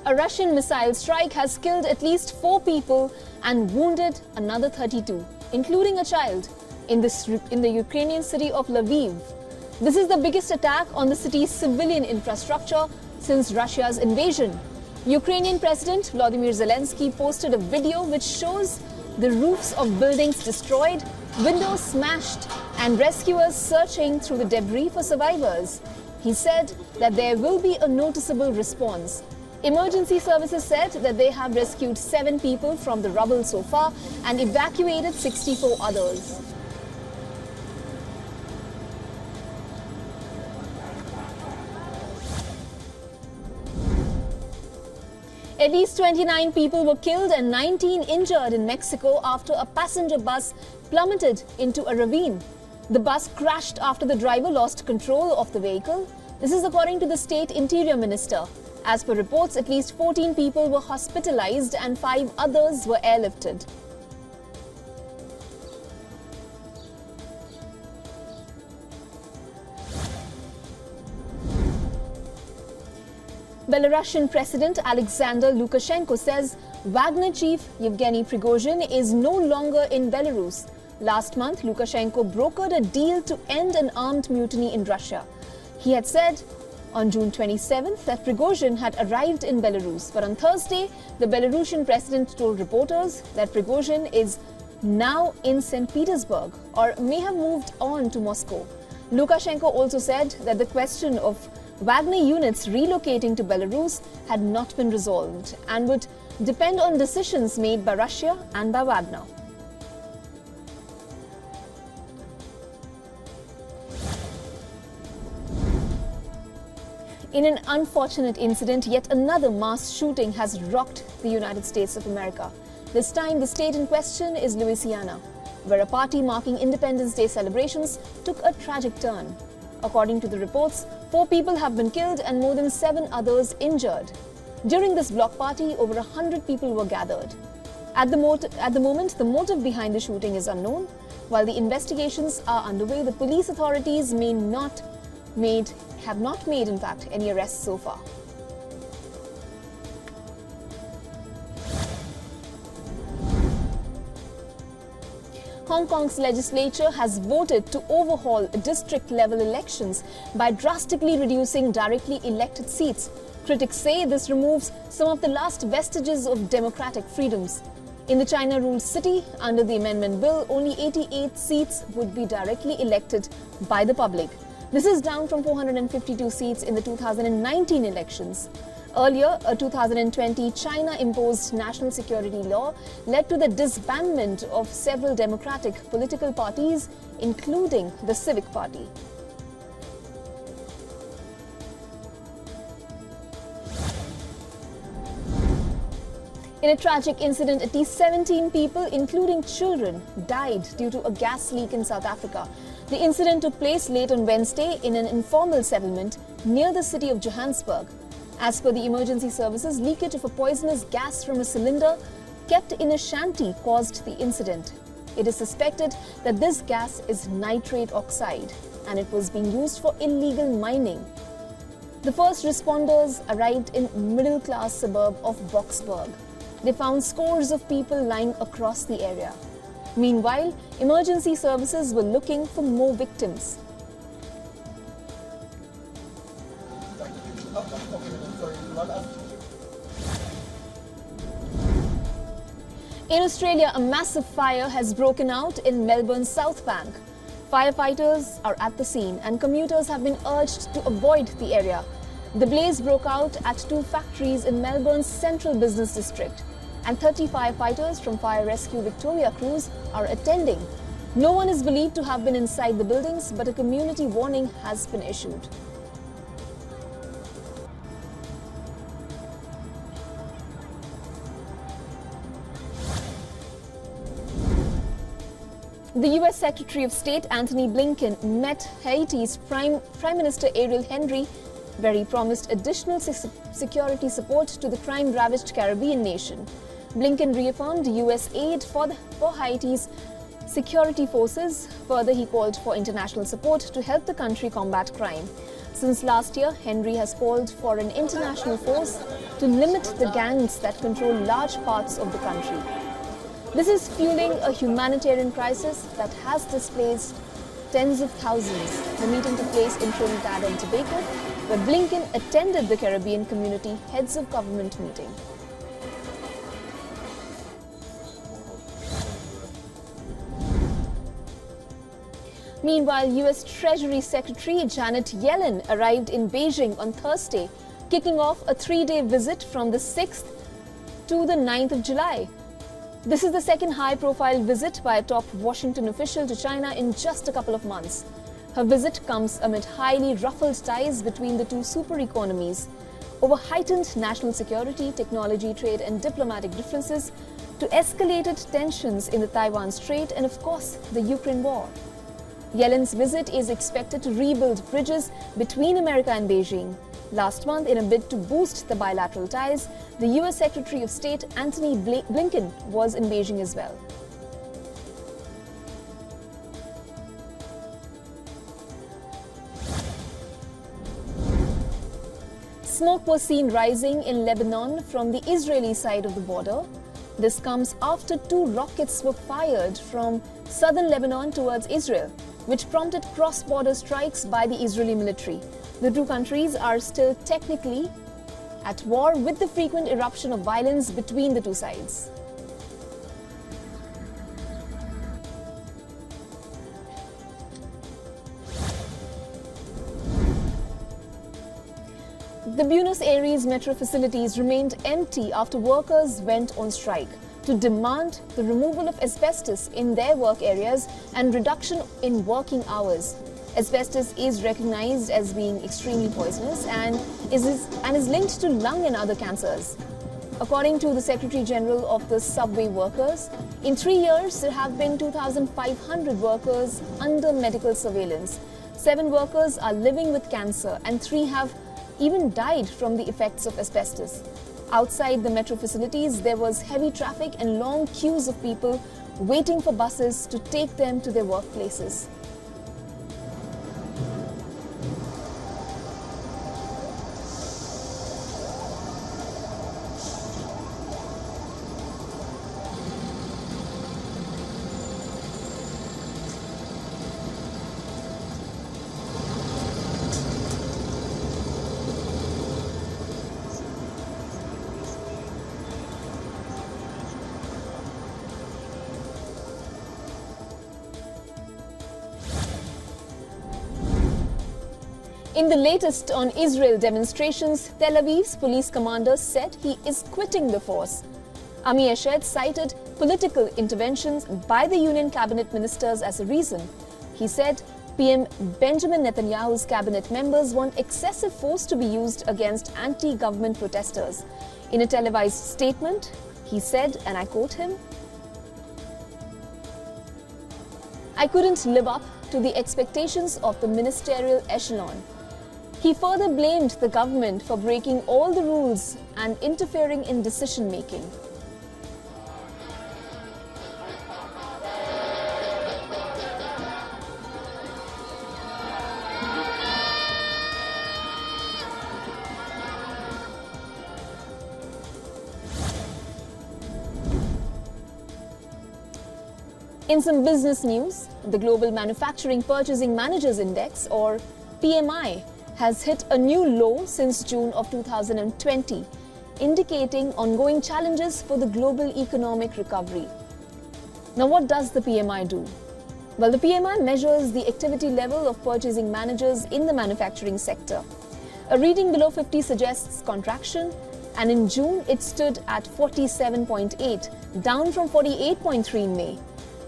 A Russian missile strike has killed at least 4 people and wounded another 32, including a child, in the Ukrainian city of Lviv. This is the biggest attack on the city's civilian infrastructure since Russia's invasion. Ukrainian President Volodymyr Zelensky posted a video which shows the roofs of buildings destroyed, windows smashed, and rescuers searching through the debris for survivors. He said that there will be a noticeable response. Emergency services said that they have rescued 7 people from the rubble so far and evacuated 64 others. At least 29 people were killed and 19 injured in Mexico after a passenger bus plummeted into a ravine. The bus crashed after the driver lost control of the vehicle. This is according to the state interior minister. As per reports, at least 14 people were hospitalized and 5 others were airlifted. Belarusian President Alexander Lukashenko says Wagner chief Yevgeny Prigozhin is no longer in Belarus. Last month, Lukashenko brokered a deal to end an armed mutiny in Russia. He had said on June 27th that Prigozhin had arrived in Belarus, but on Thursday, the Belarusian president told reporters that Prigozhin is now in St. Petersburg or may have moved on to Moscow. Lukashenko also said that the question of Wagner units relocating to Belarus had not been resolved and would depend on decisions made by Russia and by Wagner. In an unfortunate incident, yet another mass shooting has rocked the United States of America. This time, the state in question is Louisiana, where a party marking Independence Day celebrations took a tragic turn. According to the reports, 4 people have been killed and more than 7 others injured. During this block party, over 100 people were gathered. At the moment, the motive behind the shooting is unknown. While the investigations are underway, the police authorities have not made, in fact, any arrests so far. Hong Kong's legislature has voted to overhaul district-level elections by drastically reducing directly elected seats. Critics say this removes some of the last vestiges of democratic freedoms. In the China-ruled city, under the amendment bill, only 88 seats would be directly elected by the public. This is down from 452 seats in the 2019 elections. Earlier, a 2020 China-imposed national security law led to the disbandment of several democratic political parties, including the Civic Party. In a tragic incident, at least 17 people, including children, died due to a gas leak in South Africa. The incident took place late on Wednesday in an informal settlement near the city of Johannesburg. As per the emergency services, leakage of a poisonous gas from a cylinder kept in a shanty caused the incident. It is suspected that this gas is nitrate oxide and it was being used for illegal mining. The first responders arrived in middle-class suburb of Boksburg. They found scores of people lying across the area. Meanwhile, emergency services were looking for more victims. In Australia, a massive fire has broken out in Melbourne's South Bank. Firefighters are at the scene and commuters have been urged to avoid the area. The blaze broke out at 2 factories in Melbourne's central business district, and 30 firefighters from Fire Rescue Victoria crews are attending. No one is believed to have been inside the buildings, but a community warning has been issued. The US Secretary of State Antony Blinken met Haiti's Prime Minister Ariel Henry, where he promised additional security support to the crime-ravaged Caribbean nation. Blinken reaffirmed US aid for Haiti's security forces. Further, he called for international support to help the country combat crime. Since last year, Henry has called for an international force to limit the gangs that control large parts of the country. This is fueling a humanitarian crisis that has displaced tens of thousands. The meeting took place in Trinidad and Tobago, where Blinken attended the Caribbean Community Heads of Government meeting. Meanwhile, US Treasury Secretary Janet Yellen arrived in Beijing on Thursday, kicking off a 3-day visit from the 6th to the 9th of July. This is the second high-profile visit by a top Washington official to China in just a couple of months. Her visit comes amid highly ruffled ties between the two super economies over heightened national security, technology, trade and diplomatic differences to escalated tensions in the Taiwan Strait and, of course, the Ukraine war. Yellen's visit is expected to rebuild bridges between America and Beijing. Last month, in a bid to boost the bilateral ties, the US Secretary of State Antony Blinken was in Beijing as well. Smoke was seen rising in Lebanon from the Israeli side of the border. This comes after 2 rockets were fired from southern Lebanon towards Israel, which prompted cross-border strikes by the Israeli military. The two countries are still technically at war, with the frequent eruption of violence between the two sides. The Buenos Aires metro facilities remained empty after workers went on strike to demand the removal of asbestos in their work areas and reduction in working hours. Asbestos is recognized as being extremely poisonous and is linked to lung and other cancers. According to the Secretary General of the Subway Workers, in 3 years there have been 2,500 workers under medical surveillance. 7 workers are living with cancer and 3 have even died from the effects of asbestos. Outside the metro facilities, there was heavy traffic and long queues of people waiting for buses to take them to their workplaces. In the latest on Israel demonstrations, Tel Aviv's police commander said he is quitting the force. Ami Eshed cited political interventions by the union cabinet ministers as a reason. He said PM Benjamin Netanyahu's cabinet members want excessive force to be used against anti-government protesters. In a televised statement, he said, and I quote him, "I couldn't live up to the expectations of the ministerial echelon." He further blamed the government for breaking all the rules and interfering in decision-making. In some business news, the Global Manufacturing Purchasing Managers Index, or PMI, has hit a new low since June of 2020, indicating ongoing challenges for the global economic recovery. Now, what does the PMI do? Well, the PMI measures the activity level of purchasing managers in the manufacturing sector. A reading below 50 suggests contraction, and in June it stood at 47.8, down from 48.3 in May.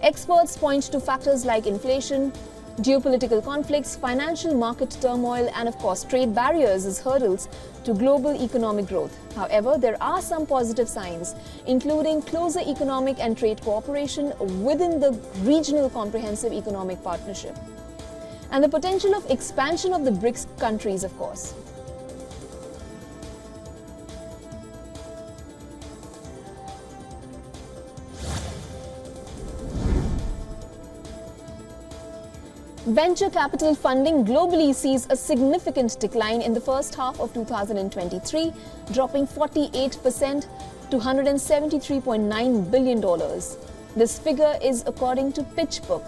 Experts point to factors like inflation, geopolitical conflicts, financial market turmoil, and of course trade barriers as hurdles to global economic growth. However, there are some positive signs, including closer economic and trade cooperation within the Regional Comprehensive Economic Partnership, and the potential of expansion of the BRICS countries, of course. Venture capital funding globally sees a significant decline in the first half of 2023, dropping 48% to $173.9 billion. This figure is according to PitchBook.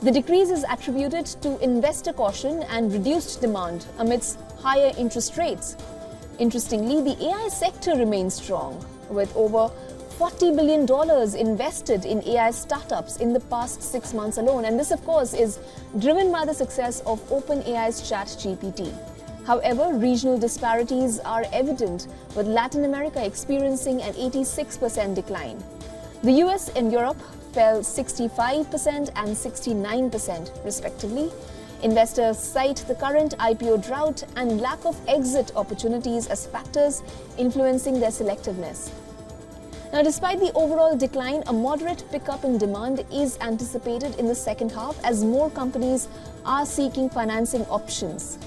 The decrease is attributed to investor caution and reduced demand amidst higher interest rates. Interestingly, the AI sector remains strong, with over $40 billion invested in AI startups in the past 6 months alone. And this, of course, is driven by the success of OpenAI's ChatGPT. However, regional disparities are evident, with Latin America experiencing an 86% decline. The US and Europe fell 65% and 69% respectively. Investors cite the current IPO drought and lack of exit opportunities as factors influencing their selectiveness. Now, despite the overall decline, a moderate pickup in demand is anticipated in the second half as more companies are seeking financing options.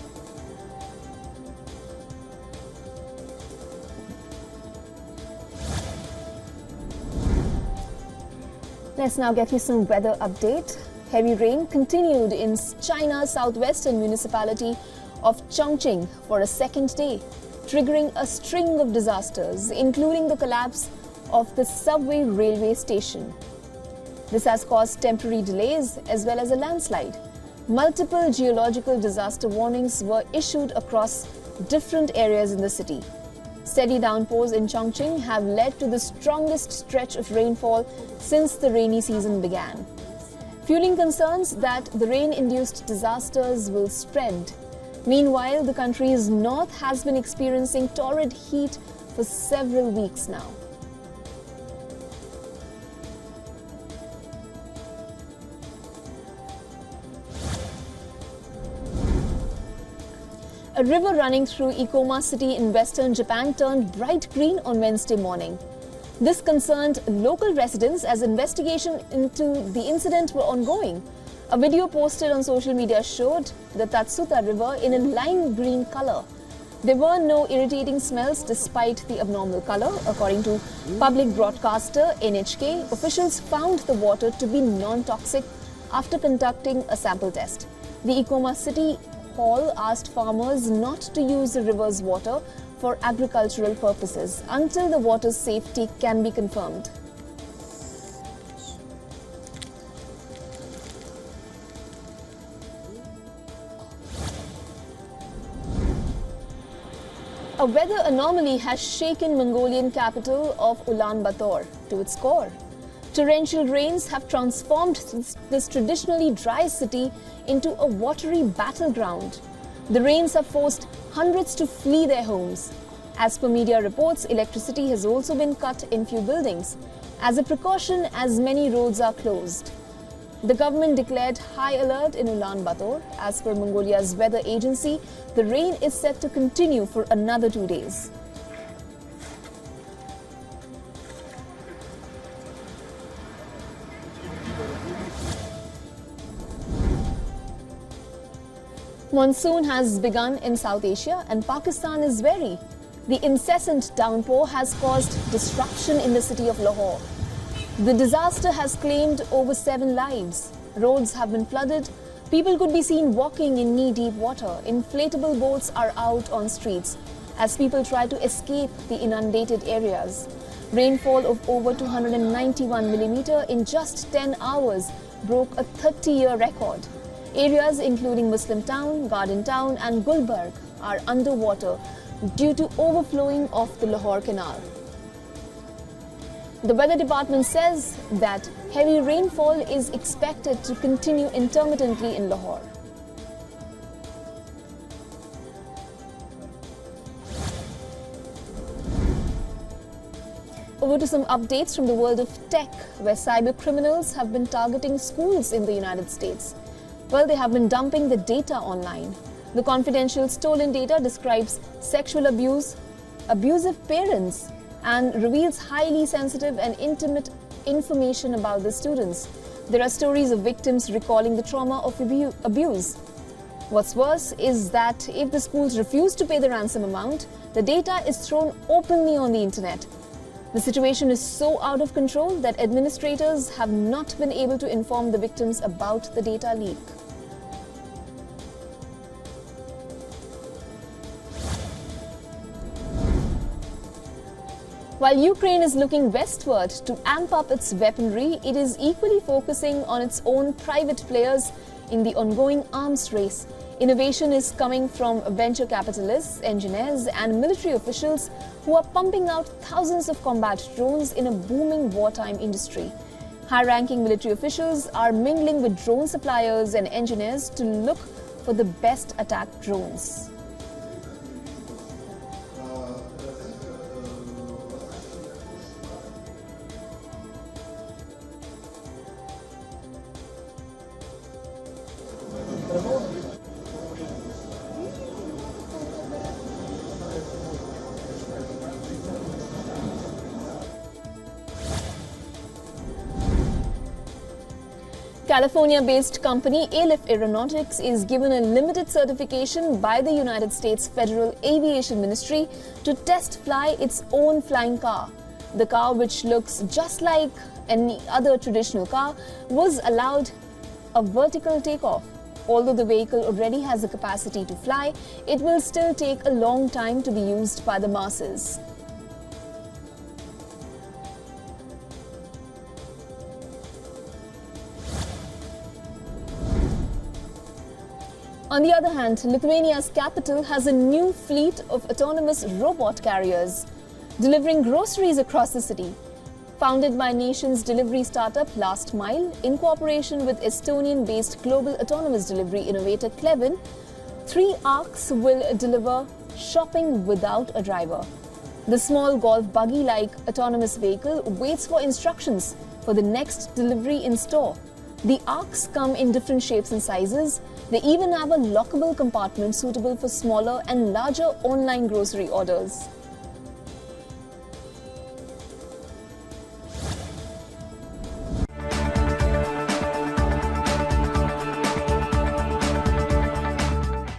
Let's now get you some weather update. Heavy rain continued in China's southwestern municipality of Chongqing for a second day, triggering a string of disasters, including the collapse of the subway railway station. This has caused temporary delays as well as a landslide. Multiple geological disaster warnings were issued across different areas in the city. Steady downpours in Chongqing have led to the strongest stretch of rainfall since the rainy season began, fueling concerns that the rain-induced disasters will spread. Meanwhile, the country's north has been experiencing torrid heat for several weeks now. A river running through Ikoma city in western Japan turned bright green on Wednesday morning. This concerned local residents as investigation into the incident were ongoing. A video posted on social media showed the Tatsuta River in a lime green color. There were no irritating smells despite the abnormal color. According to public broadcaster NHK, officials found the water to be non-toxic after conducting a sample test. The Ikoma City Hall asked farmers not to use the river's water for agricultural purposes until the water's safety can be confirmed. A weather anomaly has shaken Mongolian capital of Ulaanbaatar to its core. Torrential rains have transformed this traditionally dry city into a watery battleground. The rains have forced hundreds to flee their homes. As per media reports, electricity has also been cut in few buildings. As a precaution, as many roads are closed. The government declared high alert in Ulaanbaatar. As per Mongolia's weather agency, the rain is set to continue for another 2 days. Monsoon has begun in South Asia and Pakistan is wary. The incessant downpour has caused disruption in the city of Lahore. The disaster has claimed over 7 lives. Roads have been flooded. People could be seen walking in knee-deep water. Inflatable boats are out on streets as people try to escape the inundated areas. Rainfall of over 291 millimeter in just 10 hours broke a 30-year record. Areas including Muslim Town, Garden Town and Gulbarg are underwater due to overflowing of the Lahore Canal. The weather department says that heavy rainfall is expected to continue intermittently in Lahore. Over to some updates from the world of tech, where cyber criminals have been targeting schools in the United States. Well, they have been dumping the data online. The confidential stolen data describes sexual abuse, abusive parents, and reveals highly sensitive and intimate information about the students. There are stories of victims recalling the trauma of abuse. What's worse is that if the schools refuse to pay the ransom amount, the data is thrown openly on the internet. The situation is so out of control that administrators have not been able to inform the victims about the data leak. While Ukraine is looking westward to amp up its weaponry, it is equally focusing on its own private players in the ongoing arms race. Innovation is coming from venture capitalists, engineers, and military officials who are pumping out thousands of combat drones in a booming wartime industry. High-ranking military officials are mingling with drone suppliers and engineers to look for the best attack drones. California-based company Aleph Aeronautics is given a limited certification by the United States Federal Aviation Ministry to test fly its own flying car. The car, which looks just like any other traditional car, was allowed a vertical takeoff. Although the vehicle already has the capacity to fly, it will still take a long time to be used by the masses. On the other hand, Lithuania's capital has a new fleet of autonomous robot carriers, delivering groceries across the city. Founded by nation's delivery startup Last Mile, in cooperation with Estonian-based global autonomous delivery innovator Clevin, 3 ARCs will deliver shopping without a driver. The small golf buggy-like autonomous vehicle waits for instructions for the next delivery in store. The ARCs come in different shapes and sizes. They even have a lockable compartment suitable for smaller and larger online grocery orders.